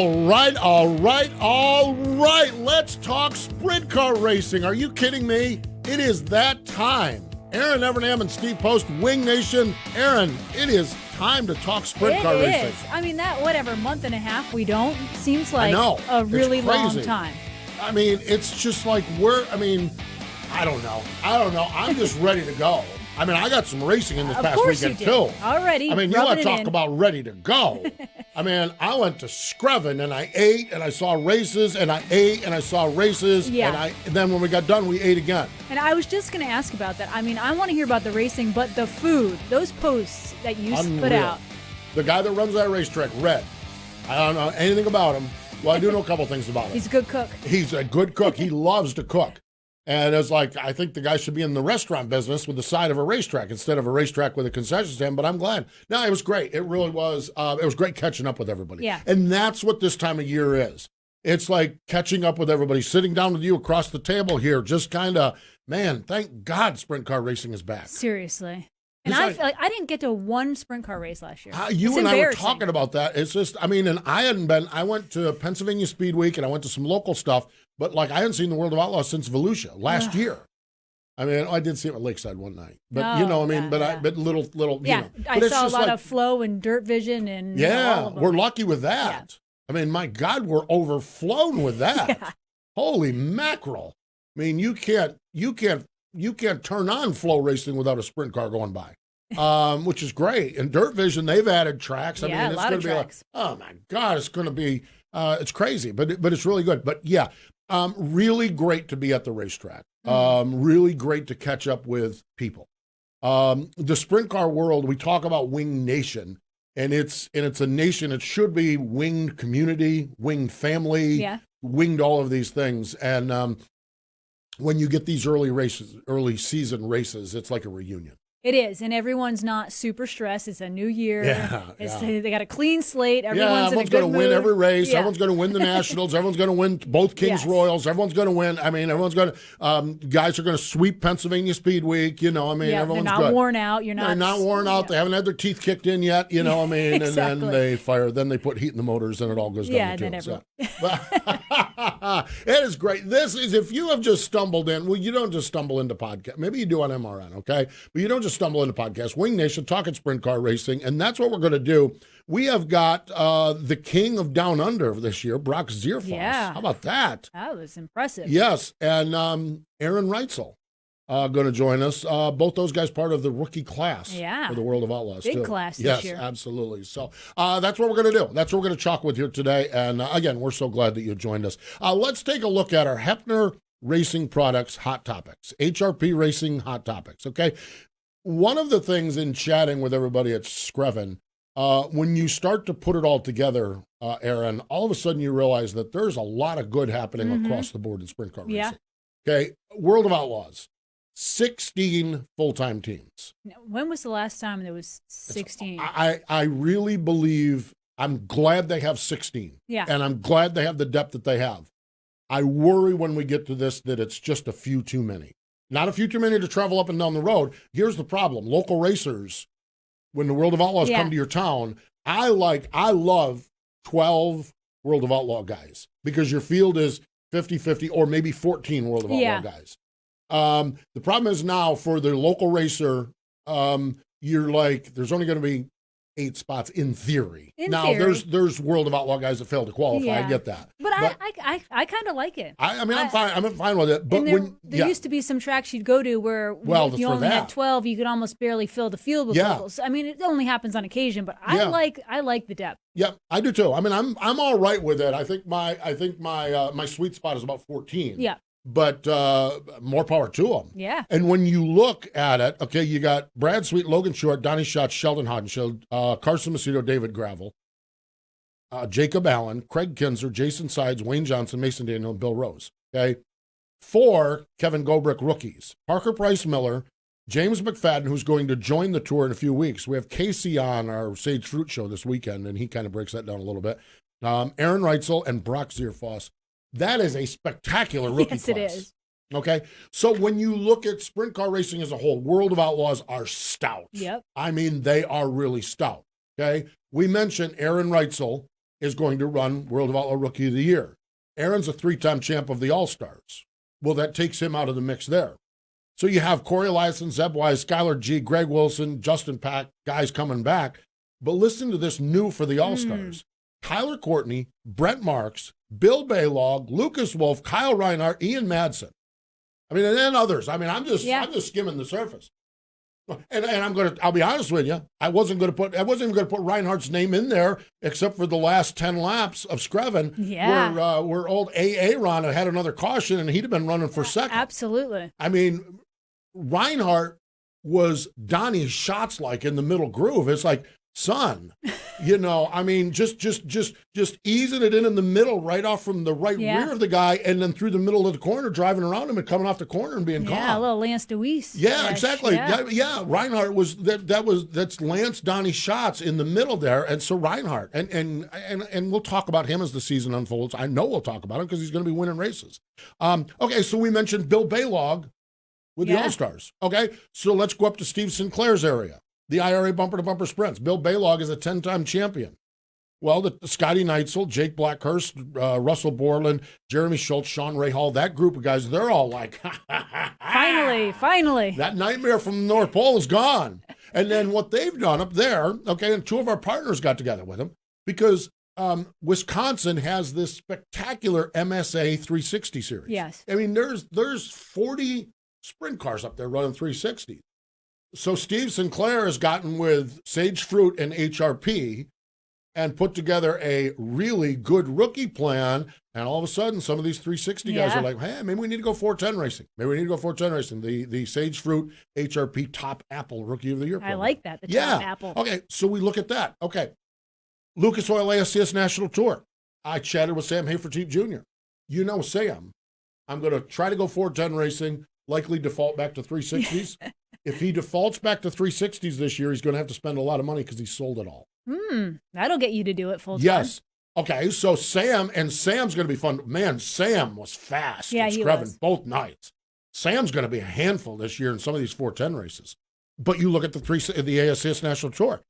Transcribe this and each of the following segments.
All right. Let's talk sprint car racing. Are you kidding me? It is that time. Aaron, Erin, and Steve Post, Wing Nation. Aaron, it is time to talk sprint car racing. It is. I mean, that, month and a half we don't, seems like a really long time. I mean, it's just like I don't know. I'm just ready to go. I mean, I got some racing in this past weekend, too. Already. I mean, you want to talk about ready to go. I mean, I went to Screven, and I ate, and I saw races, and I ate, and I saw races, and then when we got done, we ate again. And I was just going to ask about that. I mean, I want to hear about the racing, but the food, those posts that you put out. The guy that runs that racetrack, Red, I don't know anything about him. Well, I do know a couple things about him. He's a good cook. He's a good cook. He loves to cook. And it's like, I think the guy should be in the restaurant business with the side of a racetrack instead of a racetrack with a concession stand, but I'm glad. No, it was great. It really was. It was great catching up with everybody. Yeah. And that's what this time of year is. It's like catching up with everybody, sitting down with you across the table here, just kind of, man, thank God sprint car racing is back. Seriously. And I feel like I didn't get to one sprint car race last year. You and I were talking about that. It's just, I mean, and I hadn't been, I went to Pennsylvania Speed Week and I went to some local stuff, but like I hadn't seen the World of Outlaws since Volusia last year. I mean, I did see it at Lakeside one night, but but little, I saw a lot of Flow and Dirt Vision and all of them. We're lucky with that. Yeah. I mean, my God, we're overflown with that. Yeah. Holy mackerel. I mean, you can't turn on Flow racing without a sprint car going by. Which is great. And Dirt Vision, they've added tracks. I mean, it's going to be like, oh my God, it's going to be, it's crazy, but it's really good. But yeah, really great to be at the racetrack. Really great to catch up with people. The sprint car world, we talk about Wing Nation, and it's a nation. It should be winged community, winged family, winged all of these things. And when you get these early season races, it's like a reunion. It is, and everyone's not super stressed. It's a new year. They got a clean slate. Everyone's in a good mood. Everyone's going to win every race. Yeah. Everyone's going to win the Nationals. Everyone's going to win both Kings Royals. Everyone's going to win. I mean, everyone's going to guys are going to sweep Pennsylvania Speed Week. You know, I mean, everyone's they're not worn out. They're not worn out. They haven't had their teeth kicked in yet. You know, I mean, exactly. And then they fire. Then they put heat in the motors, and it all goes down the tube. It is great. This is, if you have just stumbled in, well, you don't just stumble into podcast. Maybe you do on MRN, okay? But you don't just stumble into podcast. Wing Nation, talking sprint car racing, and that's what we're going to do. We have got the king of Down Under this year, Brock Zirfoss. Yeah. How about that? That was impressive. Yes, and Aaron Reitzel going to join us. Both those guys part of the rookie class for the World of Outlaws. Big class this year. Yes, absolutely. So that's what we're going to do. That's what we're going to chalk with here today. And again, we're so glad that you joined us. Let's take a look at our Hepner Racing Products Hot Topics, HRP Racing Hot Topics, okay? One of the things in chatting with everybody at Screven, when you start to put it all together, Aaron, all of a sudden you realize that there's a lot of good happening across the board in sprint car racing. Okay, World of Outlaws. 16 full-time teams. When was the last time there was 16? I really believe, I'm glad they have 16. Yeah. And I'm glad they have the depth that they have. I worry when we get to this that it's just a few too many. Not a few too many to travel up and down the road. Here's the problem. Local racers, when the World of Outlaws come to your town, I love 12 World of Outlaw guys because your field is 50-50 or maybe 14 World of Outlaw guys. The problem is now for the local racer, you're like, there's only going to be 8 spots in theory. There's World of Outlaw guys that fail to qualify. Yeah. I get that. But I kind of like it. I'm fine. I'm fine with it. But there used to be some tracks you'd go to where if you only had 12, you could almost barely fill the field with locals. I mean, it only happens on occasion, but I like the depth. Yeah, I do too. I mean, I'm all right with it. I think my sweet spot is about 14. Yeah. But more power to them. Yeah. And when you look at it, okay, you got Brad Sweet, Logan Short, Donnie Schatz, Sheldon Hodenshield, Carson Macedo, David Gravel, Jacob Allen, Craig Kinzer, Jason Sides, Wayne Johnson, Mason Daniel, and Bill Rose. Okay. 4 Kevin Gobrick rookies. Parker Price Miller, James McFadden, who's going to join the tour in a few weeks. We have Casey on our Sage Fruit show this weekend, and he kind of breaks that down a little bit. Aaron Reitzel and Brock Zirfoss. That is a spectacular rookie class. Yes, it is. Okay, so when you look at sprint car racing as a whole, World of Outlaws are stout. Yep. I mean, they are really stout. Okay, we mentioned Aaron Reitzel, is going to run World of Outlaw Rookie of the Year. Aaron's a 3-time champ of the All-Stars. Well, that takes him out of the mix there. So you have Corey Eliason, Zeb Wise, Skylar G, Greg Wilson, Justin Pack, guys coming back. But listen to this new for the All-Stars. Tyler Courtney, Brent Marks, Bill Baylog, Lucas Wolf, Kyle Reinhardt, Ian Madsen. I mean, and then others. I mean, I'm just skimming the surface. And I'll be honest with you, I wasn't even going to put Reinhardt's name in there except for the last 10 laps of Screven, where old Aaron had another caution and he'd have been running for second. Absolutely. I mean, Reinhardt was Donnie's shots like in the middle groove. It's like, son, I mean, just easing it in the middle, right off from the rear of the guy, and then through the middle of the corner, driving around him and coming off the corner and being calm. Yeah, a little Lance DeWeese. Yeah, exactly. Yeah. Reinhardt was that's Lance Donnie shots in the middle there, and so Reinhardt, and we'll talk about him as the season unfolds. I know we'll talk about him because he's going to be winning races. Okay, so we mentioned Bill Baylog with the All-Stars. Okay, so let's go up to Steve Sinclair's area. The IRA bumper-to-bumper sprints. Bill Baylog is a 10-time champion. Well, the Scotty Neitzel, Jake Blackhurst, Russell Borland, Jeremy Schultz, Sean Ray Hall, that group of guys, they're all like, Finally. That nightmare from the North Pole is gone. And then what they've done up there, okay, and 2 of our partners got together with them because Wisconsin has this spectacular MSA 360 series. Yes. I mean, there's 40 sprint cars up there running 360. So Steve Sinclair has gotten with Sage Fruit and HRP and put together a really good rookie plan. And all of a sudden, some of these 360 guys are like, hey, maybe we need to go 410 racing. The Sage Fruit HRP Top Apple Rookie of the Year program. I like that, the Top Apple. Okay, so we look at that. Okay, Lucas Oil ASCS National Tour. I chatted with Sam Haferteep Jr. You know Sam. I'm going to try to go 410 racing, likely default back to 360s. If he defaults back to 360s this year, he's going to have to spend a lot of money because he sold it all. That'll get you to do it full time. Yes. Okay, so Sam's going to be fun. Man, Sam was fast. Yeah, he was. Both nights. Sam's going to be a handful this year in some of these 410 races. But you look at the ASCS National Tour.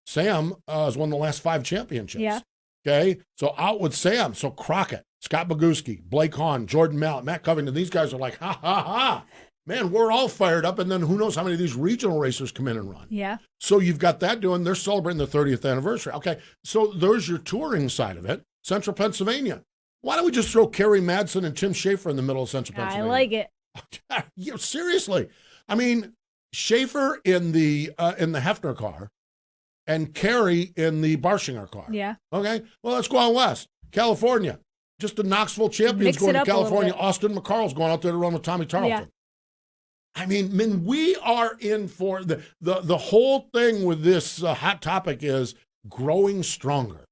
Sam has won the last 5 championships. Yeah. Okay, so out with Sam. So Crockett, Scott Boguski, Blake Hahn, Jordan Mallett, Matt Covington, these guys are like, ha, ha, ha. Man, we're all fired up, and then who knows how many of these regional racers come in and run. Yeah. So you've got that doing. They're celebrating their 30th anniversary. Okay, so there's your touring side of it. Central Pennsylvania. Why don't we just throw Kerry Madsen and Tim Schaefer in the middle of Central Pennsylvania? I like it. Seriously. I mean, Schaefer in the Hefner car and Kerry in the Barshinger car. Yeah. Okay, well, let's go out west. California. Just the Knoxville champions going to California. Austin McCarl's going out there to run with Tommy Tarleton. Yeah. I mean, we are in for the whole thing with this hot topic is growing stronger.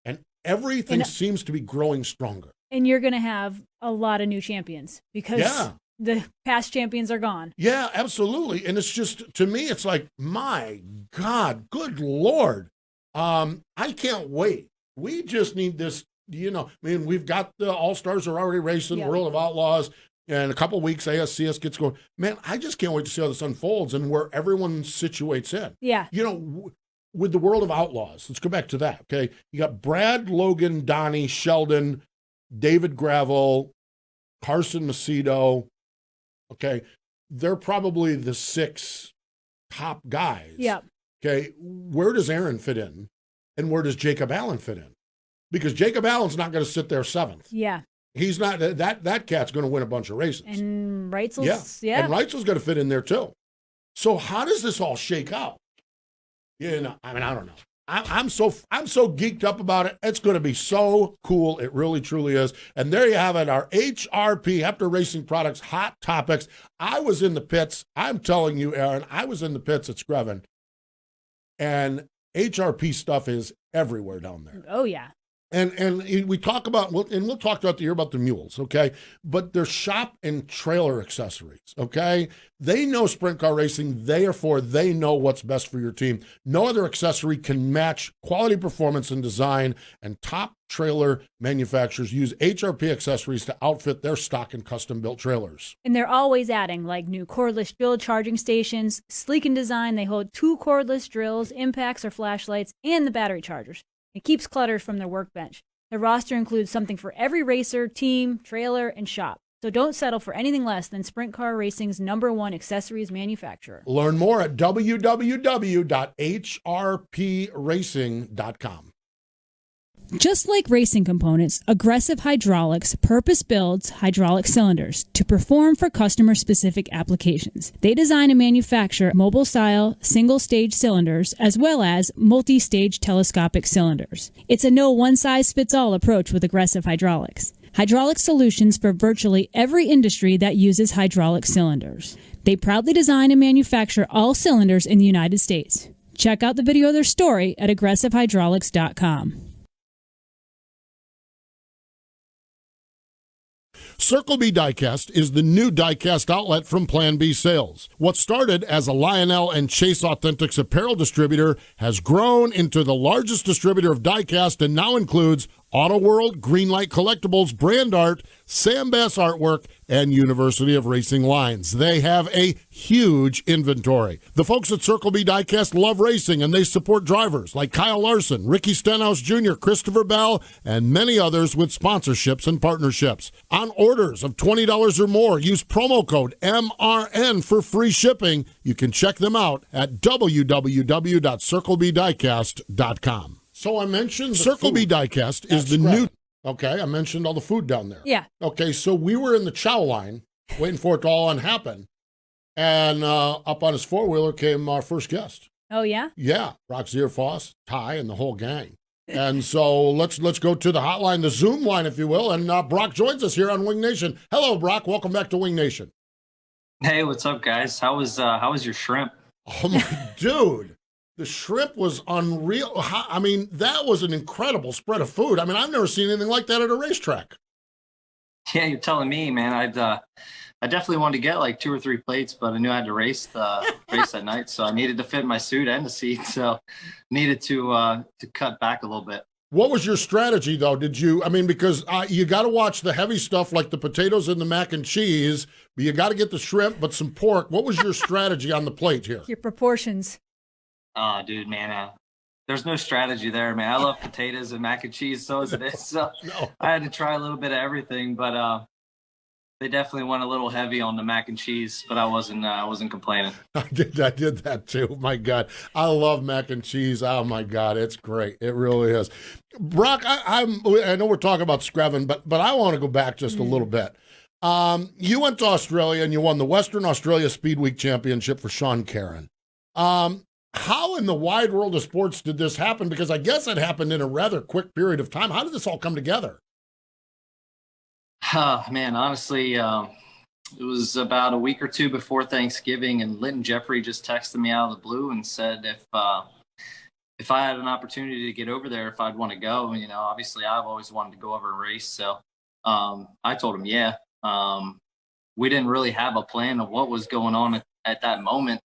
And everything seems to be growing stronger. And you're going to have a lot of new champions because the past champions are gone. Yeah, absolutely. And it's just, to me, it's like, my God, good Lord. I can't wait. We just need this, we've got the All-Stars are already racing, World of Outlaws. And in a couple of weeks, ASCS gets going. Man, I just can't wait to see how this unfolds and where everyone situates in. Yeah. With the World of Outlaws, let's go back to that, okay? You got Brad, Logan, Donnie, Sheldon, David Gravel, Carson Macedo, okay? They're probably the 6 top guys. Yeah. Okay, where does Erin fit in? And where does Jacob Allen fit in? Because Jacob Allen's not going to sit there 7th. Yeah. He's not, that cat's going to win a bunch of races. And Reutzel's, yeah. And Reutzel's going to fit in there too. So how does this all shake out? I mean, I don't know. I'm so geeked up about it. It's going to be so cool. It really, truly is. And there you have it, our HRP, Hefner Racing Products Hot Topics. I was in the pits. I'm telling you, Erin, I was in the pits at Screven. And HRP stuff is everywhere down there. Oh, yeah. And we talk about, and we'll talk throughout the year about the mules, okay? But they're shop and trailer accessories, okay? They know sprint car racing. Therefore, they know what's best for your team. No other accessory can match quality performance and design, and top trailer manufacturers use HRP accessories to outfit their stock and custom-built trailers. And they're always adding, like, new cordless drill charging stations, sleek in design. They hold 2 cordless drills, impacts or flashlights, and the battery chargers. It keeps clutter from their workbench. The roster includes something for every racer, team, trailer, and shop. So don't settle for anything less than Sprint Car Racing's #1 accessories manufacturer. Learn more at www.hrpracing.com. Just like racing components, Aggressive Hydraulics purpose-builds hydraulic cylinders to perform for customer-specific applications. They design and manufacture mobile-style, single-stage cylinders, as well as multi-stage telescopic cylinders. It's a no one-size-fits-all approach with Aggressive Hydraulics. Hydraulic solutions for virtually every industry that uses hydraulic cylinders. They proudly design and manufacture all cylinders in the United States. Check out the video of their story at aggressivehydraulics.com. Circle B Diecast is the new diecast outlet from Plan B Sales. What started as a Lionel and Chase Authentics apparel distributor has grown into the largest distributor of diecast and now includes Auto World, Greenlight Collectibles, Brand Art, Sam Bass Artwork, and University of Racing lines. They have a huge inventory. The folks at Circle B Diecast love racing, and they support drivers like Kyle Larson, Ricky Stenhouse Jr., Christopher Bell, and many others with sponsorships and partnerships. On orders of $20 or more, use promo code MRN for free shipping. You can check them out at www.circlebdiecast.com. So I mentioned Circle B Diecast is the new. Okay, I mentioned all the food down there. Yeah. Okay, so we were in the chow line waiting for it to all unhappen. And up on his four-wheeler came our first guest. Oh, yeah? Yeah, Brock Zirfoss, Ty, and the whole gang. And so let's go to the hotline, the Zoom line, if you will. And Brock joins us here on Wing Nation. Hello, Brock. Welcome back to Wing Nation. Hey, what's up, guys? How was your shrimp? Oh, my dude. The shrimp was unreal. I mean, that was an incredible spread of food. I mean, I've never seen anything like that at a racetrack. Yeah, you're telling me, man. I definitely wanted to get like 2 or 3 plates, but I knew I had to race that night, so I needed to fit my suit and the seat, so needed to cut back a little bit. What was your strategy, though? Because you got to watch the heavy stuff like the potatoes and the mac and cheese, but you got to get the shrimp, but some pork. What was your strategy on the plate here? Your proportions. Oh, dude, man, there's no strategy there, man. I love potatoes and mac and cheese, so as it is. So No. I had to try a little bit of everything, but they definitely went a little heavy on the mac and cheese. But I wasn't complaining. I did that too. My God, I love mac and cheese. Oh my God, it's great. It really is. Brock, I know we're talking about Screven, but I want to go back just a little bit. You went to Australia and you won the Western Australia Speed Week Championship for Sean Cairn. How in the wide world of sports did this happen? Because I guess it happened in a rather quick period of time. How did this all come together? Man, honestly, it was about a week or two before Thanksgiving, and Linton Jeffrey just texted me out of the blue and said if I had an opportunity to get over there, if I'd want to go. You know, obviously I've always wanted to go over and race, so I told him, yeah. We didn't really have a plan of what was going on at that moment.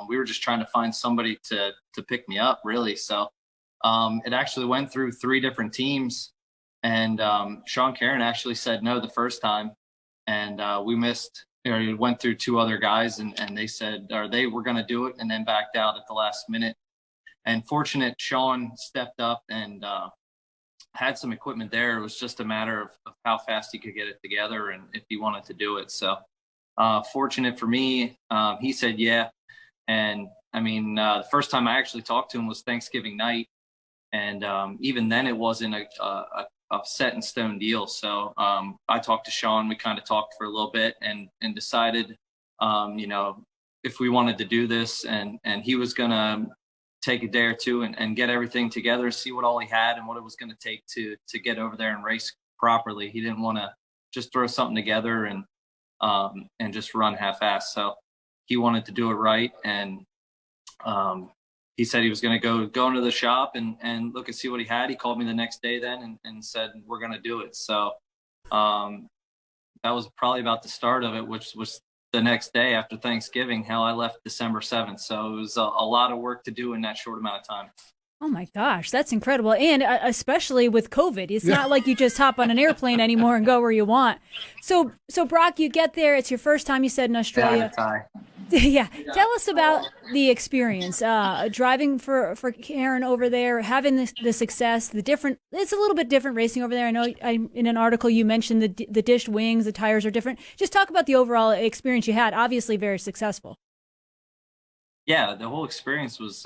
We were just trying to find somebody to pick me up, really. So it actually went through 3 different teams, and Sean Cairn actually said no the first time, and we missed. It went through 2 other guys, and they said, or they were going to do it, and then backed out at the last minute. And fortunate, Sean stepped up and had some equipment there. It was just a matter of how fast he could get it together and if he wanted to do it. So fortunate for me, he said yeah. And I mean, the first time I actually talked to him was Thanksgiving night. And even then it wasn't a set in stone deal. So I talked to Sean, we kind of talked for a little bit and decided, if we wanted to do this, and he was going to take a day or two and get everything together, see what all he had and what it was going to take to get over there and race properly. He didn't want to just throw something together and just run half-assed. So he wanted to do it right. And he said he was going to go into the shop and look and see what he had. He called me the next day then and said, we're going to do it. So that was probably about the start of it, which was the next day after Thanksgiving. Hell, I left December 7th. So it was a lot of work to do in that short amount of time. Oh my gosh, that's incredible. And especially with COVID, it's not like you just hop on an airplane anymore and go where you want. So Brock, you get there. It's your first time, you said, in Australia. Yeah. Tell us about the experience, driving for Aaron over there, having the success, it's a little bit different racing over there. I know in an article you mentioned the dished wings, the tires are different. Just talk about the overall experience you had, obviously very successful. Yeah, the whole experience was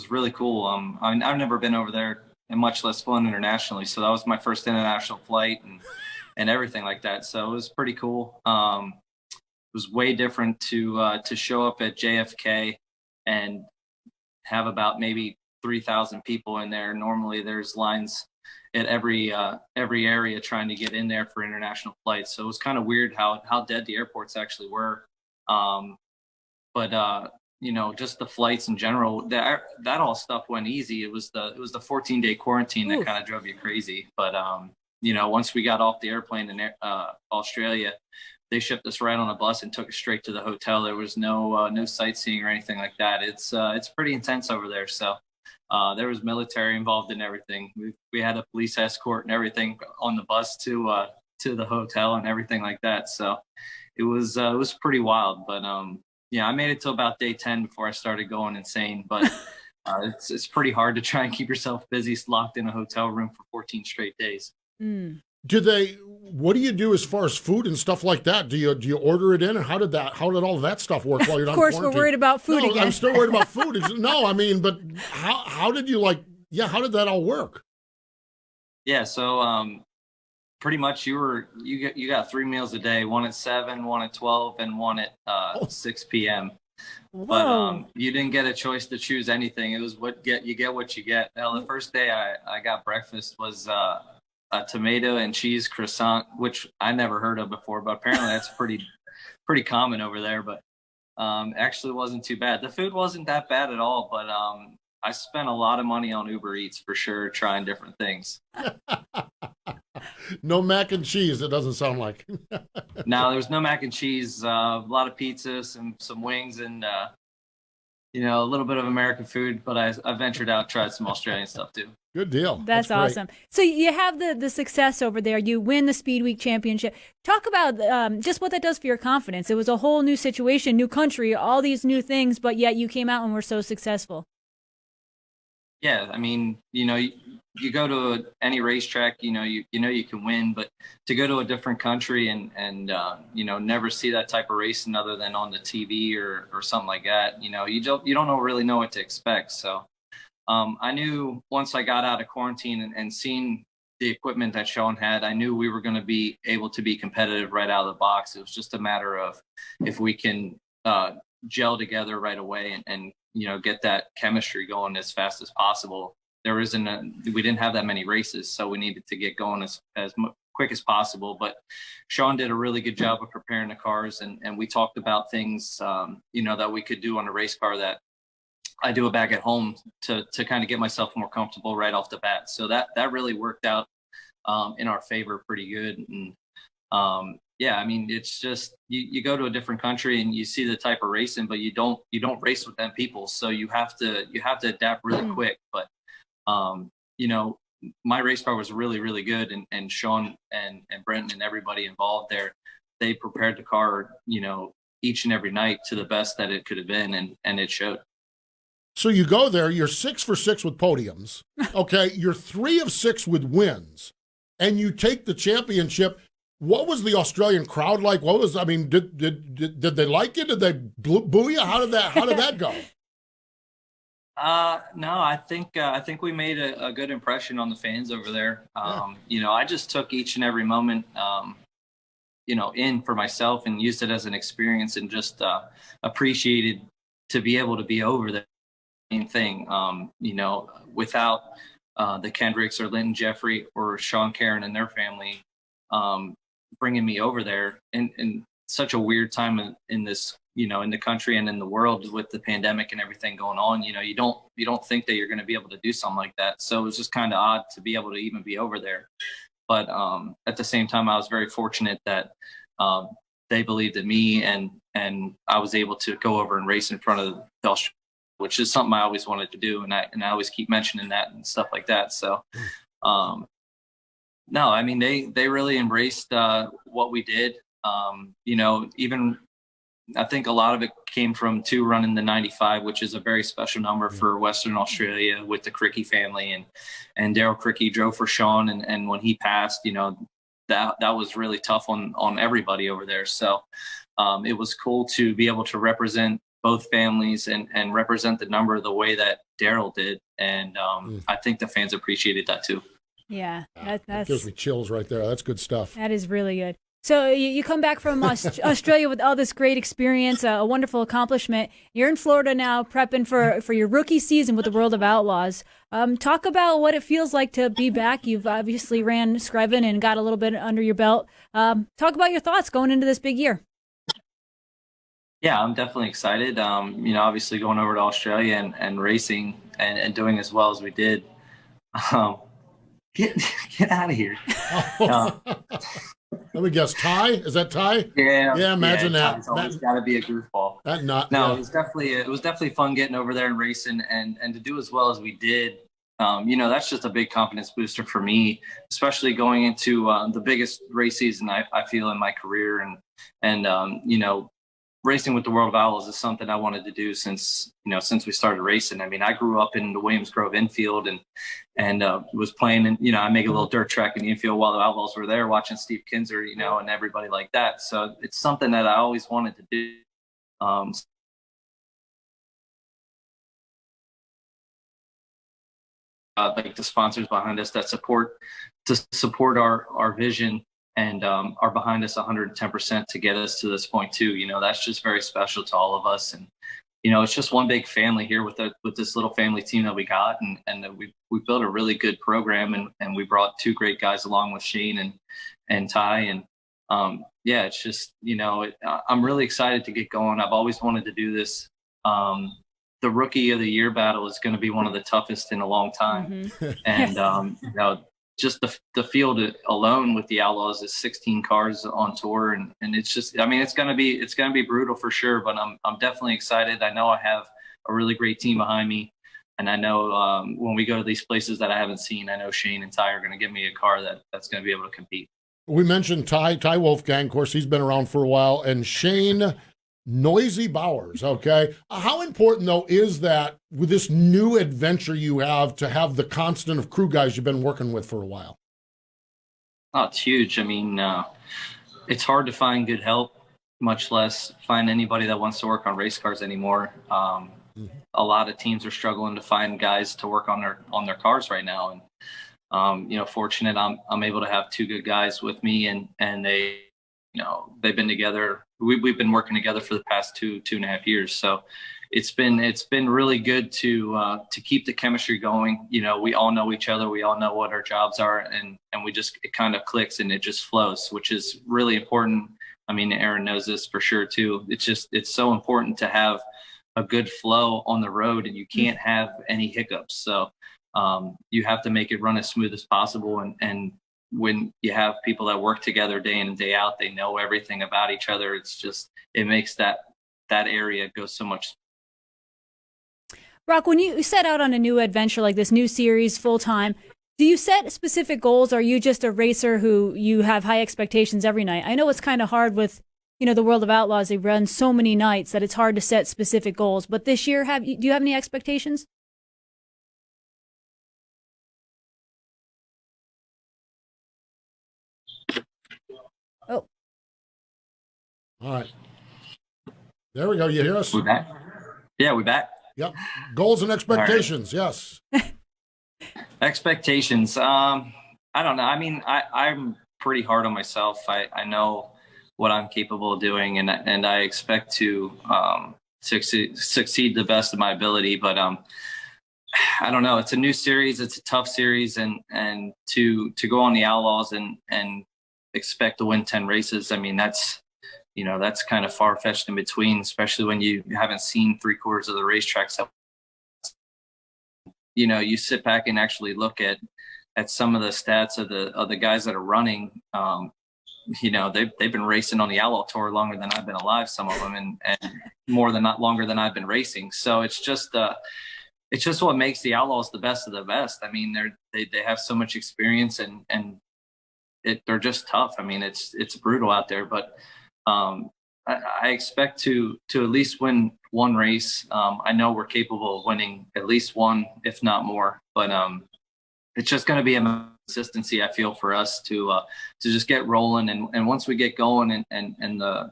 really cool. I've never been over there, and much less flown internationally. So that was my first international flight and everything like that. So it was pretty cool. It was way different to show up at JFK and have about maybe 3,000 people in there. Normally there's lines at every area trying to get in there for international flights. So it was kind of weird how dead the airports actually were. But you know, just the flights in general, that all stuff went easy. It was the 14-day quarantine that kind of drove you crazy. But you know, once we got off the airplane in Australia, they shipped us right on a bus and took us straight to the hotel. There was no sightseeing or anything like that. It's pretty intense over there. So there was military involved in everything. We had a police escort and everything on the bus to the hotel and everything like that. So it was pretty wild. But yeah, I made it till about day 10 before I started going insane. But it's pretty hard to try and keep yourself busy locked in a hotel room for 14 straight days. Mm. What do you do as far as food and stuff like that? Do you order it in, and how did all that stuff work while you're not in quarantine? Of course, we're worried about food again. I'm still worried about food. No, I mean, but how did you how did that all work? Yeah, so pretty much you got 3 meals a day, one at 7, one at 12, and one at 6 p.m. Whoa. But you didn't get a choice to choose anything. It was you get what you get. Now the first day I got breakfast was a tomato and cheese croissant, which I never heard of before, but apparently that's pretty common over there. But actually wasn't too bad. The food wasn't that bad at all, but I spent a lot of money on Uber Eats for sure, trying different things. No mac and cheese, it doesn't sound like. No, there was no mac and cheese, a lot of pizza, some wings, and you know, a little bit of American food, but I ventured out, tried some Australian stuff too. Good deal. That's awesome. So you have the success over there. You win the Speed Week championship. Talk about just what that does for your confidence. It was a whole new situation, new country, all these new things, but yet you came out and were so successful. Yeah, I mean, you know, you go to any racetrack, you know you can win, but to go to a different country and you know, never see that type of racing other than on the TV or something like that, you know, you don't really know what to expect. So I knew once I got out of quarantine and seen the equipment that Sean had, I knew we were going to be able to be competitive right out of the box. It was just a matter of if we can gel together right away and you know, get that chemistry going as fast as possible. We didn't have that many races, so we needed to get going as quick as possible. But Sean did a really good job of preparing the cars, and we talked about things, you know, that we could do on a race car that I do it back at home to kind of get myself more comfortable right off the bat. So that really worked out in our favor pretty good. And yeah, I mean, it's just you go to a different country and you see the type of racing, but you don't race with them people, so you have to adapt really quick. But you know, my race car was really, really good, and Sean and Brenton and everybody involved there, they prepared the car, you know, each and every night to the best that it could have been, and it showed. So you go there, you're 6 for 6 with podiums, okay, you're 3 of 6 with wins, and you take the championship. What was the Australian crowd like? Did they like it? Did they boo you? How did that go? No, I think we made a good impression on the fans over there. You know, I just took each and every moment, you know, in for myself and used it as an experience, and just appreciated to be able to be over there. Main thing, you know, without the Kendricks or Linton Jeffrey or Sean Caron and their family bringing me over there in such a weird time in this, you know, in the country and in the world with the pandemic and everything going on. You know, you don't think that you're going to be able to do something like that. So it was just kind of odd to be able to even be over there. But at the same time, I was very fortunate that they believed in me, and I was able to go over and race in front of the Australians, which is something I always wanted to do. And I always keep mentioning that and stuff like that. So, no, I mean, they really embraced what we did. You know, even I think a lot of it came from running the 95, which is a very special number for Western Australia with the Cricky family, and Daryl Cricky drove for Sean. And when he passed, that was really tough on everybody over there. So it was cool to be able to represent both families and represent the number the way that Daryl did. And I think the fans appreciated that too. Yeah, that gives me chills right there. That's good stuff. That is really good. So you come back from Australia with all this great experience, a wonderful accomplishment. You're in Florida now, prepping for your rookie season with the World of Outlaws. Talk about what it feels like to be back. You've obviously ran Scriven and got a little bit under your belt. Talk about your thoughts going into this big year. Yeah, I'm definitely excited. Obviously going over to Australia and racing and doing as well as we did. Get out of here. Let me guess. Ty? Is that Ty? Yeah. Yeah. Imagine that. It's always got to be a goofball. It was definitely fun getting over there and racing and to do as well as we did. That's just a big confidence booster for me, especially going into the biggest race season I feel in my career. And racing with the World of Outlaws is something I wanted to do since we started racing. I mean, I grew up in the Williams Grove infield and was playing, and I make a little dirt track in the infield while the Outlaws were there, watching Steve Kinzer, and everybody like that. So it's something that I always wanted to do. Like the sponsors behind us that support our vision and are behind us 110% to get us to this point too. That's just very special to all of us. And, it's just one big family here with this little family team that we got. And we built a really good program and we brought two great guys along with Shane and Ty. And it's just, I'm really excited to get going. I've always wanted to do this. The Rookie of the Year battle is going to be one of the toughest in a long time. Mm-hmm. And, just the field alone with the Outlaws is 16 cars on tour. And it's just, it's going to be brutal for sure, but I'm definitely excited. I know I have a really great team behind me. And I know when we go to these places that I haven't seen, I know Shane and Ty are going to give me a car that's going to be able to compete. We mentioned Ty Wolfgang, of course, he's been around for a while, and Shane Noisy Bowers, okay? How important, though, is that with this new adventure you have to have the constant of crew guys you've been working with for a while? Oh, it's huge. It's hard to find good help, much less find anybody that wants to work on race cars anymore. A lot of teams are struggling to find guys to work on their cars right now. And, fortunate I'm able to have two good guys with me and they, they've been together. We've been working together for the past two and a half years. So it's been really good to keep the chemistry going. We all know each other. We all know what our jobs are and it kind of clicks and it just flows, which is really important. Aaron knows this for sure too. It's so important to have a good flow on the road and you can't have any hiccups. So you have to make it run as smooth as possible. And when you have people that work together day in and day out, they know everything about each other. It makes that area go so much. Brock, when you set out on a new adventure like this new series full time, do you set specific goals? Or are you just a racer who you have high expectations every night? I know it's kind of hard with, the World of Outlaws. They run so many nights that it's hard to set specific goals. But this year, do you have any expectations? Oh. All right. There we go. You hear us? We're back. Yeah, we're back. Yep. Goals and expectations. Right. Yes. Expectations. I don't know. I'm pretty hard on myself. I know what I'm capable of doing and I expect to succeed the best of my ability. But I don't know. It's a new series. It's a tough series. And to go on the Outlaws and expect to win 10 races. That's kind of far-fetched in between, especially when you haven't seen 3/4 of the racetracks. You sit back and actually look at some of the stats of the guys that are running. They've been racing on the Outlaw Tour longer than I've been alive, some of them, and not longer than I've been racing. So it's just what makes the Outlaws the best of the best. They have so much experience and they're just tough. It's brutal out there, but I expect to at least win one race. I know we're capable of winning at least one, if not more. But it's just going to be a consistency, I feel, for us to just get rolling. And once we get going and the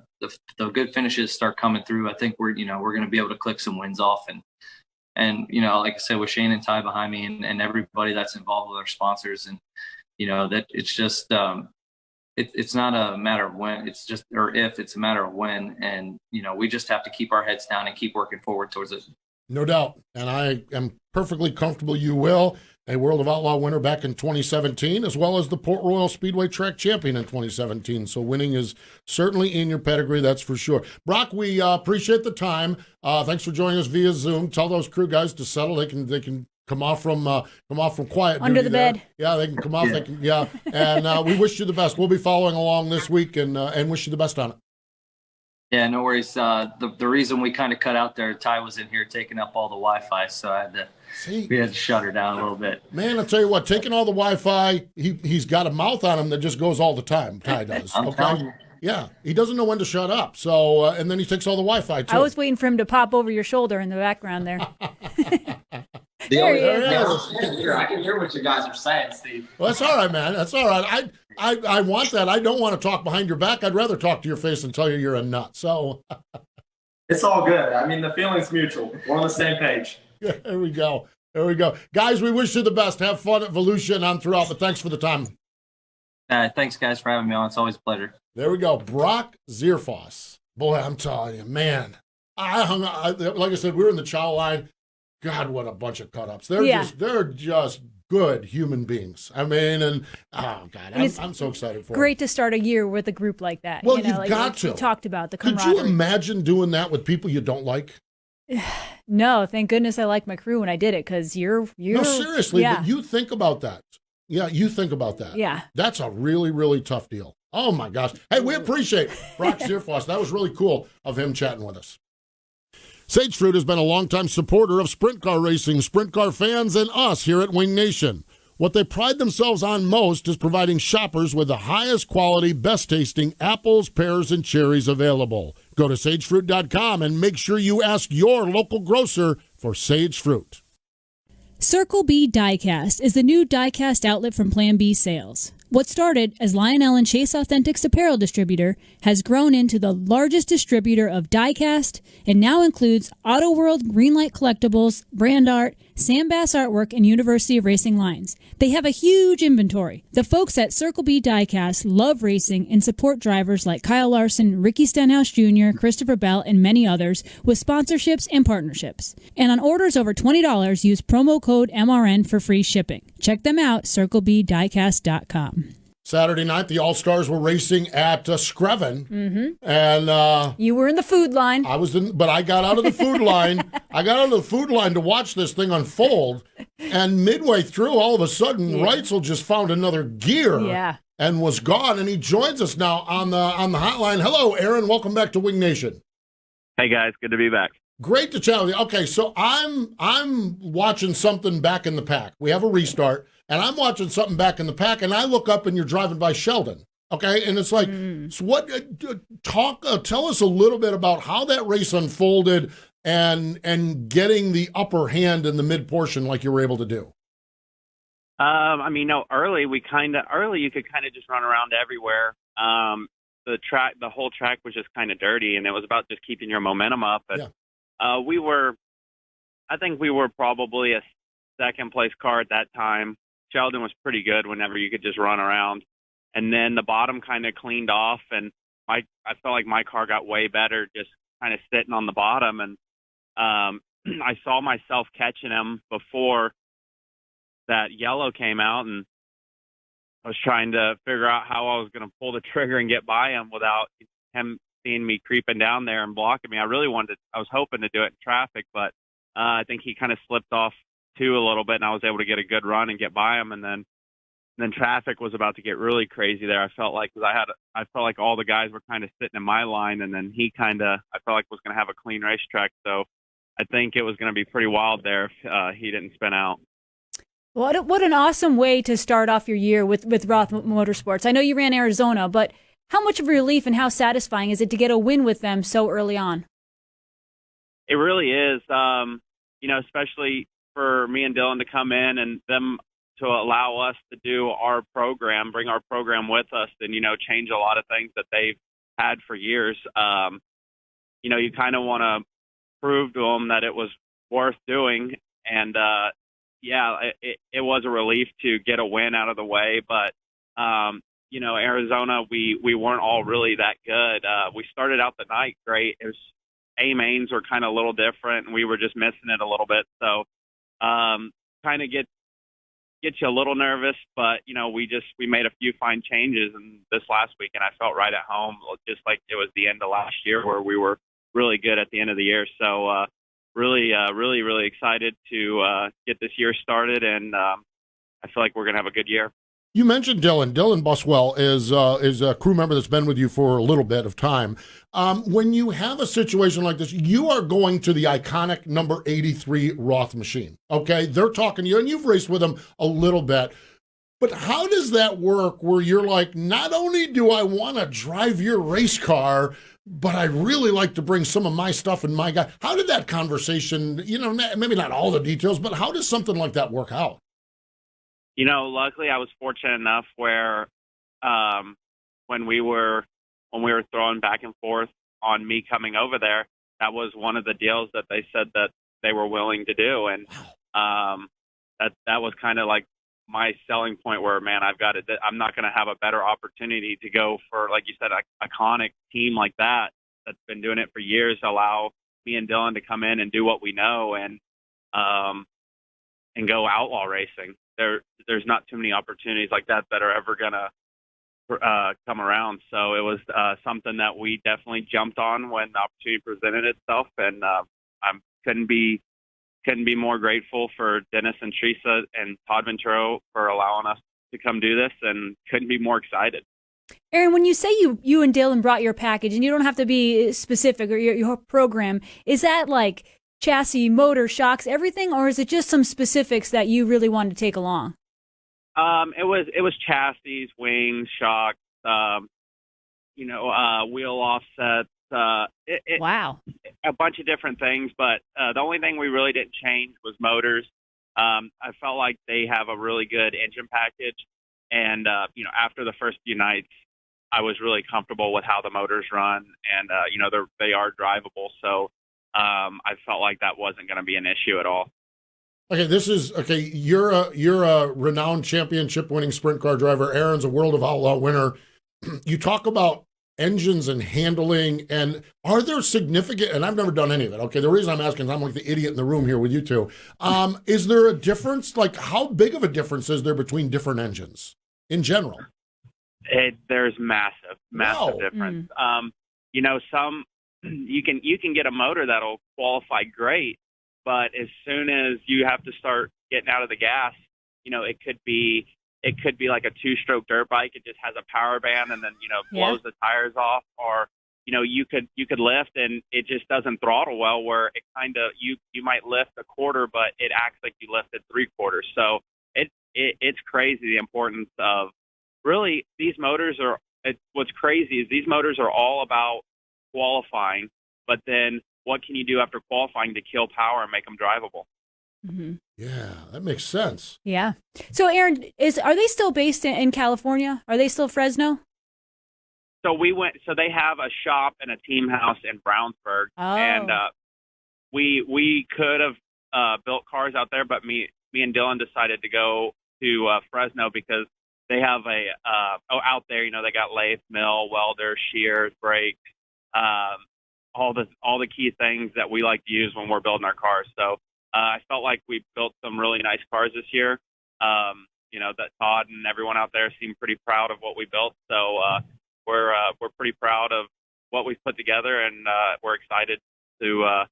good finishes start coming through, I think we're going to be able to click some wins off. And like I said, with Shane and Ty behind me and everybody that's involved with our sponsors, and that it's just it's not a matter of when, it's just, or if, it's a matter of when. And we just have to keep our heads down and keep working forward towards it. No doubt. And I am perfectly comfortable you will. A World of Outlaw winner back in 2017, as well as the Port Royal Speedway track champion in 2017. So winning is certainly in your pedigree, that's for sure. Brock, we appreciate the time. Thanks for joining us via Zoom. Tell those crew guys to settle. They can come off from quiet under the bed. Yeah, they can come off. Yeah. And we wish you the best. We'll be following along this week and wish you the best on it. Yeah, no worries. The reason we kind of cut out there, Ty was in here taking up all the Wi-Fi, so we had to shut her down a little bit. Man, I'll tell you what, taking all the Wi-Fi, he's got a mouth on him that just goes all the time. Ty does. Okay. Yeah, he doesn't know when to shut up. So, and then he takes all the Wi-Fi too. I was waiting for him to pop over your shoulder in the background there. There he is. I can hear what you guys are saying, Steve. Well, that's all right, man. That's all right. I want that. I don't want to talk behind your back. I'd rather talk to your face and tell you you're a nut. So it's all good. I mean, the feeling's mutual. We're on the same page. Yeah, there we go. Guys, we wish you the best. Have fun at Volusia and on throughout, but thanks for the time. Thanks, guys, for having me on. It's always a pleasure. There we go. Brock Zirfoss. Boy, I'm telling you, man. Like I said, we were in the chow line. God, what a bunch of cut-ups. They're just good human beings. I mean, and oh God, I'm so excited for it. Great to start a year with a group like that. Well, you've got to. We talked about the camaraderie. Could you imagine doing that with people you don't like? No, thank goodness I liked my crew when I did it, because you're No, seriously, yeah. But you think about that. Yeah, you think about that. Yeah. That's a really, really tough deal. Oh my gosh. Hey, we appreciate Brock Zirfoss. That was really cool of him chatting with us. Sage Fruit has been a longtime supporter of sprint car racing, sprint car fans, and us here at Wing Nation. What they pride themselves on most is providing shoppers with the highest quality, best tasting apples, pears, and cherries available. Go to sagefruit.com and make sure you ask your local grocer for Sage Fruit. Circle B Diecast is the new diecast outlet from Plan B Sales. What started as Lionel and Chase Authentics apparel distributor has grown into the largest distributor of diecast and now includes Auto World Greenlight Collectibles, Brand Art, Sam Bass Artwork, and University of Racing lines. They have a huge inventory. The folks at Circle B Diecast love racing and support drivers like Kyle Larson, Ricky Stenhouse Jr., Christopher Bell, and many others with sponsorships and partnerships. And on orders over $20, use promo code MRN for free shipping. Check them out, circlebdiecast.com. Saturday night, the All-Stars were racing at Screven. Mm-hmm. And you were in the food line. But I got out of the food line. I got out of the food line to watch this thing unfold. And midway through, all of a sudden, Reutzel just found another gear and was gone. And he joins us now on the hotline. Hello, Aaron. Welcome back to Wing Nation. Hey, guys. Good to be back. Great to chat with you. Okay, so I'm watching something back in the pack. We have a restart. And I'm watching something back in the pack, and I look up, and you're driving by Sheldon, okay? And it's like, so what? Tell us a little bit about how that race unfolded, and getting the upper hand in the mid portion, like you were able to do. I mean, no, early you could kind of just run around everywhere. The whole track was just kind of dirty, and it was about just keeping your momentum up. But I think we were probably a second place car at that time. Sheldon was pretty good whenever you could just run around. And then the bottom kind of cleaned off, and I felt like my car got way better just kind of sitting on the bottom. And I saw myself catching him before that yellow came out, and I was trying to figure out how I was going to pull the trigger and get by him without him seeing me creeping down there and blocking me. I was hoping to do it in traffic, but I think he kind of slipped off too a little bit, and I was able to get a good run and get by him. And then traffic was about to get really crazy there. I felt like all the guys were kind of sitting in my line, and then I felt like was going to have a clean racetrack. So I think it was going to be pretty wild there if he didn't spin out. What an awesome way to start off your year with Roth Motorsports. I know you ran Arizona, but How much of a relief and how satisfying is it to get a win with them so early on? It really is, especially for me and Dylan to come in and them to allow us to do our program, bring our program with us and, change a lot of things that they've had for years. You kind of want to prove to them that it was worth doing. And, it was a relief to get a win out of the way. But, Arizona, we weren't all really that good. We started out the night great. It was A mains were kind of a little different, and we were just missing it a little bit. So kind of get you a little nervous, but, we made a few fine changes in this last week, and I felt right at home, just like it was the end of last year where we were really good at the end of the year. So really excited to get this year started, and I feel like we're going to have a good year. You mentioned Dylan. Dylan Buswell is a crew member that's been with you for a little bit of time. When you have a situation like this, you are going to the iconic number 83 Roth machine, okay? They're talking to you, and you've raced with them a little bit. But how does that work where you're like, not only do I want to drive your race car, but I really like to bring some of my stuff and my guy. How did that conversation, maybe not all the details, but how does something like that work out? Luckily I was fortunate enough where when we were throwing back and forth on me coming over there, that was one of the deals that they said that they were willing to do. And that was kind of like my selling point where, man, I'm not going to have a better opportunity to go for, like you said, an iconic team like that that's been doing it for years, allow me and Dylan to come in and do what we know and go outlaw racing. There's not too many opportunities like that are ever going to come around. So it was something that we definitely jumped on when the opportunity presented itself. And I couldn't be more grateful for Dennis and Teresa and Todd Venturo for allowing us to come do this, and couldn't be more excited. Aaron, when you say you and Dylan brought your package, and you don't have to be specific or your program, is that like chassis, motor, shocks, everything, or is it just some specifics that you really wanted to take along? It was chassis, wings, shocks, wheel offsets. Wow. A bunch of different things, but the only thing we really didn't change was motors. I felt like they have a really good engine package, and after the first few nights, I was really comfortable with how the motors run, and they are drivable. So I felt like that wasn't going to be an issue at all. Okay, you're a renowned championship-winning sprint car driver. Aaron's a World of Outlaw winner. You talk about engines and handling, and are there significant, and I've never done any of it, okay, the reason I'm asking is I'm like the idiot in the room here with you two. Is there a difference, like how big of a difference is there between different engines in general? There's massive difference. Some you can get a motor that'll qualify great, but as soon as you have to start getting out of the gas, it could be like a two-stroke dirt bike. It just has a power band and then, blows the tires off. Or, you could lift and it just doesn't throttle well, where it kind of, you might lift a quarter, but it acts like you lifted 3/4. So it's crazy, the importance of really these motors what's crazy is these motors are all about qualifying, but then what can you do after qualifying to kill power and make them drivable? Mm-hmm. Yeah, that makes sense. Yeah. So, Aaron, are they still based in California? Are they still Fresno? So they have a shop and a team house in Brownsburg, and we could have built cars out there, but me and Dylan decided to go to Fresno because they have out there. They got lathe, mill, welder, shears, brakes, all the key things that we like to use when we're building our cars. So. I felt like we built some really nice cars this year. That Todd and everyone out there seemed pretty proud of what we built. So we're pretty proud of what we've put together, and we're excited to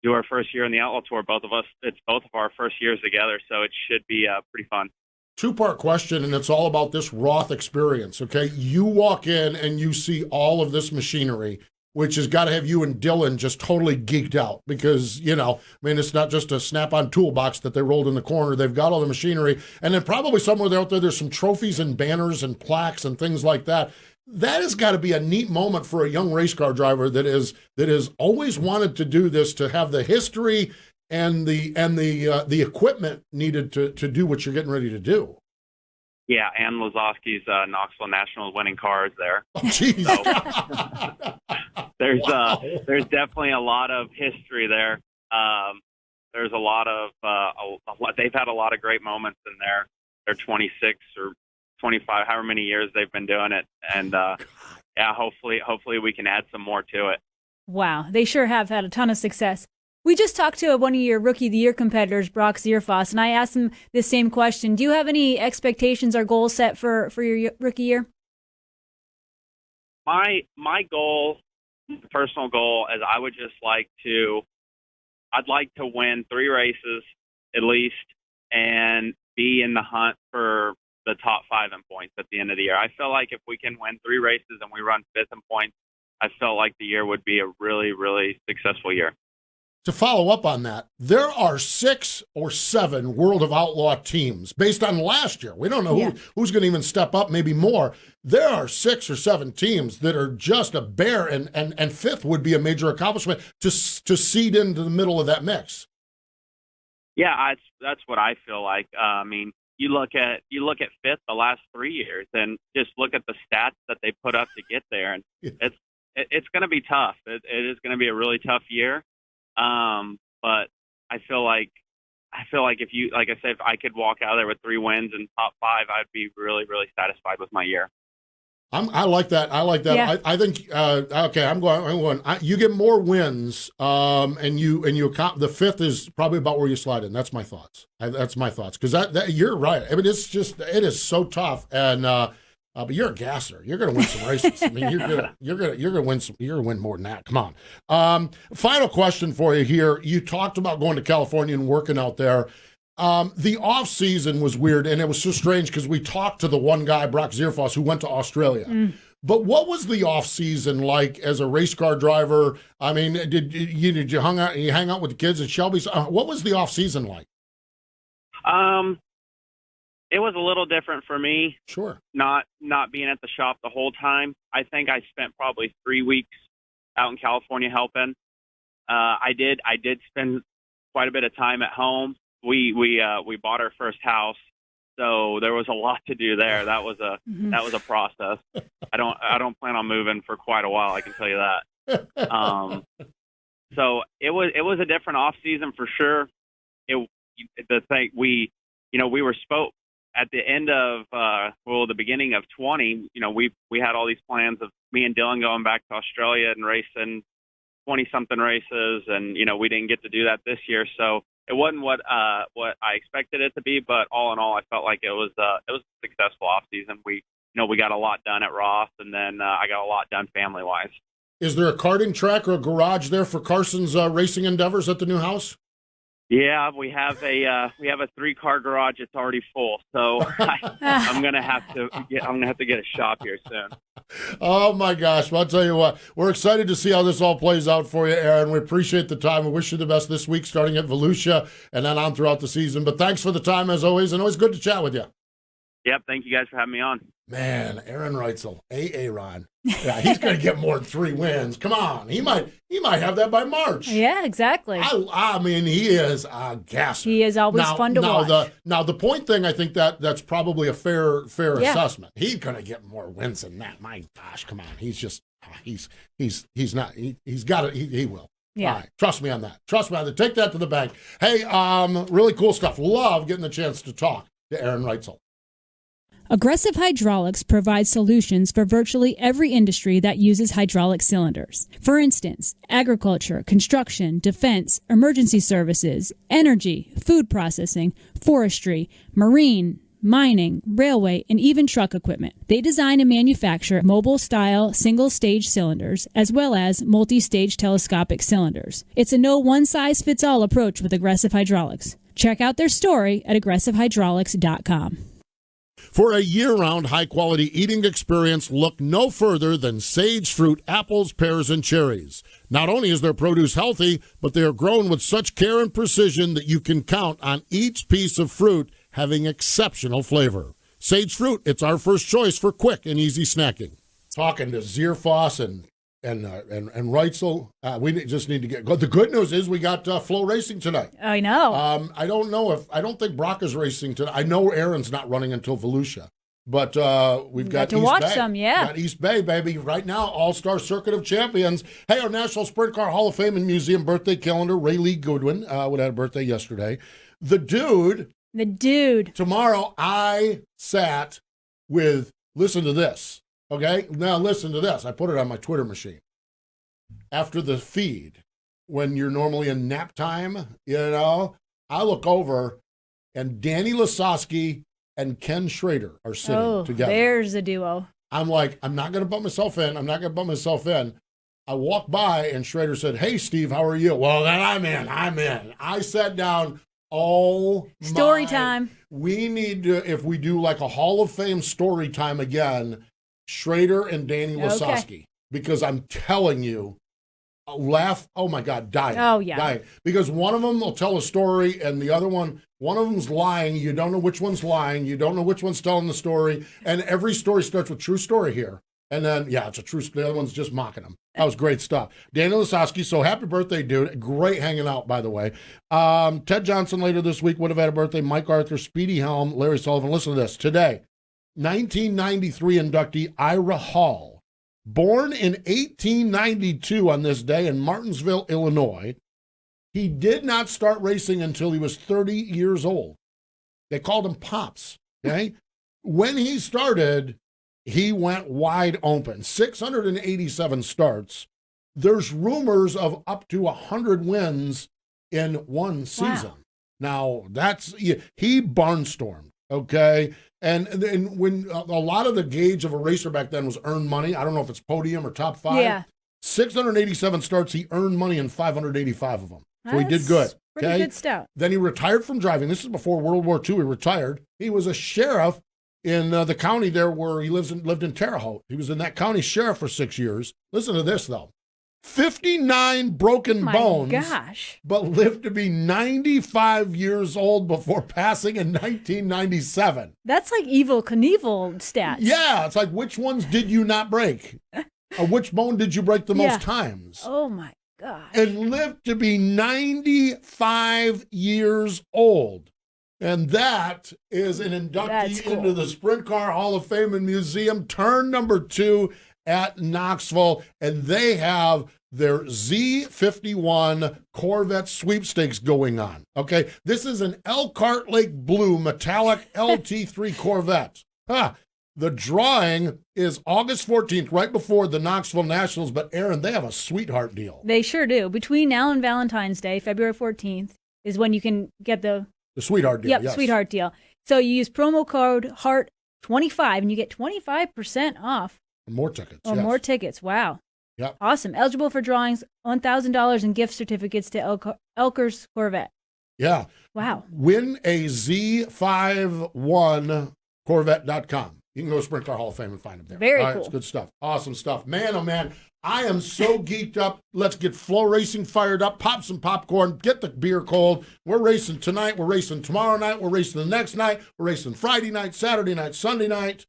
do our first year in the Outlaw Tour. Both of us, it's both of our first years together, so it should be pretty fun. Two-part question, and it's all about this Roth experience, okay? You walk in and you see all of this machinery, which has got to have you and Dylan just totally geeked out because, it's not just a snap-on toolbox that they rolled in the corner. They've got all the machinery. And then probably somewhere out there, there's some trophies and banners and plaques and things like that. that has got to be a neat moment for a young race car driver that is always wanted to do this, to have the history and the equipment needed to do what you're getting ready to do. Yeah, and Lazowski's Knoxville National winning cars there. Oh, geez. So, there's definitely a lot of history there. There's a lot of they've had a lot of great moments in their 26 or 25, however many years they've been doing it, and yeah, hopefully we can add some more to it. Wow, they sure have had a ton of success. We just talked to one of your Rookie of the Year competitors, Brock Zirfoss, and I asked him this same question. Do you have any expectations or goals set for your rookie year? My goal, personal goal, is I'd like to win 3 races at least and be in the hunt for the top 5 in points at the end of the year. I feel like if we can win 3 races and we run 5th in points, I felt like the year would be a really, really successful year. To follow up on that, there are 6 or 7 World of Outlaw teams based on last year. We don't know who's going to even step up, maybe more. There are 6 or 7 teams that are just a bear, and 5th would be a major accomplishment to seed into the middle of that mix. Yeah, that's what I feel like. I mean, you look at 5th the last 3 years, and just look at the stats that they put up to get there, and it's going to be tough. It is going to be a really tough year. But I feel like if you, like I said, if I could walk out of there with 3 wins and top 5, I'd be really, really satisfied with my year. I like that. Yeah. I think, okay, I'm going, you get more wins, and you the 5th is probably about where you slide in. That's my thoughts. Cause that you're right. I mean, it is so tough. And, but you're a gasser. You're going to win some races. I mean, you're going to win some. You're going to win more than that. Come on. Final question for you here. You talked about going to California and working out there. The off season was weird, and it was so strange because we talked to the one guy, Brock Zirfoss, who went to Australia. But what was the off season like as a race car driver? I mean, did you hang out with the kids at Shelby's? What was the off season like? It was a little different for me. Sure. Not being at the shop the whole time. I think I spent probably 3 weeks out in California helping. I did spend quite a bit of time at home. We bought our first house, so there was a lot to do there. That was a process. I don't plan on moving for quite a while, I can tell you that. So it was a different off season for sure. We were spoke at the end of the beginning of 20. We had all these plans of me and Dylan going back to Australia and racing 20-something races, and we didn't get to do that this year. So it wasn't what I expected it to be, but all in all, I felt like it was a successful off season. We got a lot done at Ross, and then I got a lot done family wise. Is there a karting track or a garage there for Carson's racing endeavors at the new house? Yeah, we have a 3-car garage. It's already full, so I'm gonna have to get a shop here soon. Oh my gosh! Well, I'll tell you what, we're excited to see how this all plays out for you, Aaron. We appreciate the time. We wish you the best this week, starting at Volusia and then on throughout the season. But thanks for the time as always, and always good to chat with you. Yep, thank you guys for having me on. Man, Aaron Reitzel, Aaron. Yeah, he's going to get more than 3 wins. Come on, he might have that by March. Yeah, exactly. I mean, he is a gasser. He is always fun to watch. The point thing, I think that's probably a fair assessment. He's going to get more wins than that. My gosh, come on, he's not. He's got it. He will. Yeah. All right. Trust me on that. Take that to the bank. Hey, really cool stuff. Love getting the chance to talk to Aaron Reitzel. Aggressive Hydraulics provides solutions for virtually every industry that uses hydraulic cylinders. For instance, agriculture, construction, defense, emergency services, energy, food processing, forestry, marine, mining, railway, and even truck equipment. They design and manufacture mobile-style single-stage cylinders as well as multi-stage telescopic cylinders. It's a no one-size-fits-all approach with Aggressive Hydraulics. Check out their story at aggressivehydraulics.com. For a year-round high-quality eating experience, look no further than Sage Fruit apples, pears, and cherries. Not only is their produce healthy, but they are grown with such care and precision that you can count on each piece of fruit having exceptional flavor. Sage Fruit, it's our first choice for quick and easy snacking. talking to Zearfoss and Reutzel. We just need to get. The good news is we got Flow Racing tonight. I know. I don't think Brock is racing tonight. I know Aaron's not running until Volusia, but we've got to East watch Bay. some. Yeah, got East Bay, baby. Right now, All-Star Circuit of Champions. Hey, our National Sprint Car Hall of Fame and Museum birthday calendar. Ray Lee Goodwin would have a birthday yesterday. The dude. Tomorrow, I sat with. Listen to this. Okay, now listen to this. I put it on my Twitter machine. After the feed, when you're normally in nap time, I look over and Danny Lasowski and Ken Schrader are sitting together. There's a duo. I'm like, I'm not going to butt myself in. I walked by and Schrader said, "Hey, Steve, how are you?" Well, then I'm in. I sat down. Story time. We need to, if we do like a Hall of Fame story time again, Schrader and Danny Lasowski, because I'm telling you, laugh. Oh my God, dying. Oh yeah, dying. Because one of them will tell a story, and the other one of them's lying. You don't know which one's lying. You don't know which one's telling the story. And every story starts with true story here. And then it's a true story. The other one's just mocking them. That was great stuff. Danny Lasowski. So happy birthday, dude. Great hanging out, by the way. Ted Johnson later this week would have had a birthday. Mike Arthur, Speedy Helm, Larry Sullivan. Listen to this today. 1993 inductee Ira Hall, born in 1892 on this day in Martinsville, Illinois. He did not start racing until he was 30 years old. They called him Pops, okay? When he started, he went wide open. 687 starts. There's rumors of up to 100 wins in one season. Wow. Now, he barnstormed, okay? And when a lot of the gauge of a racer back then was earned money, I don't know if it's podium or top 5. Yeah. 687 starts, he earned money in 585 of them. So he did good. Pretty good stuff. Then he retired from driving. This is before World War II. He retired. He was a sheriff in the county there where he lived in Terre Haute. He was in that county sheriff for 6 years. Listen to this, though. 59 broken bones, gosh. But lived to be 95 years old before passing in 1997. That's like Evel Knievel stats. Yeah, it's like, which ones did you not break? Or which bone did you break the most times? Oh, my gosh. And lived to be 95 years old. And that is an inductee into the Sprint Car Hall of Fame and Museum, turn number 2 at Knoxville, and they have their Z51 Corvette sweepstakes going on. Okay, this is an Elkhart Lake Blue metallic LT3 Corvette. The drawing is August 14th, right before the Knoxville Nationals, but Erin, they have a sweetheart deal. They sure do. Between now and Valentine's Day, February 14th, is when you can get the sweetheart deal. Yep, yes. Sweetheart deal. So you use promo code HEART25 and you get 25% off. More tickets. More tickets. Wow. Yep. Awesome. Eligible for drawings, $1,000 in gift certificates to Elker's Corvette. Yeah. Wow. Win a Z51 Corvette.com. You can go to Sprint Car Hall of Fame and find them there. Very cool. It's good stuff. Awesome stuff. Man, oh man, I am so geeked up. Let's get Flow Racing fired up. Pop some popcorn. Get the beer cold. We're racing tonight. We're racing tomorrow night. We're racing the next night. We're racing Friday night, Saturday night, Sunday night.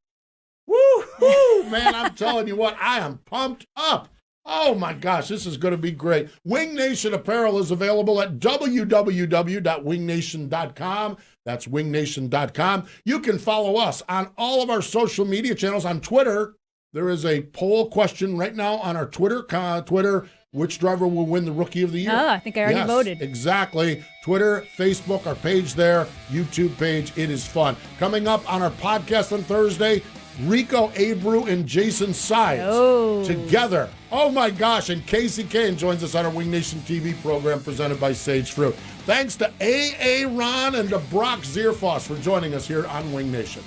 Woo-hoo! Man, I'm telling you what, I am pumped up. Oh, my gosh, this is going to be great. Wing Nation apparel is available at www.wingnation.com. That's wingnation.com. You can follow us on all of our social media channels. On Twitter, there is a poll question right now on our Twitter. Which driver will win the Rookie of the Year? Oh, I think I already voted. Exactly. Twitter, Facebook, our page there, YouTube page. It is fun. Coming up on our podcast on Thursday, Rico Abreu and Jason Sides together. Oh, my gosh. And Casey Kane joins us on our Wing Nation TV program presented by Sage Fruit. Thanks to Aaron and to Brock Zirfoss for joining us here on Wing Nation.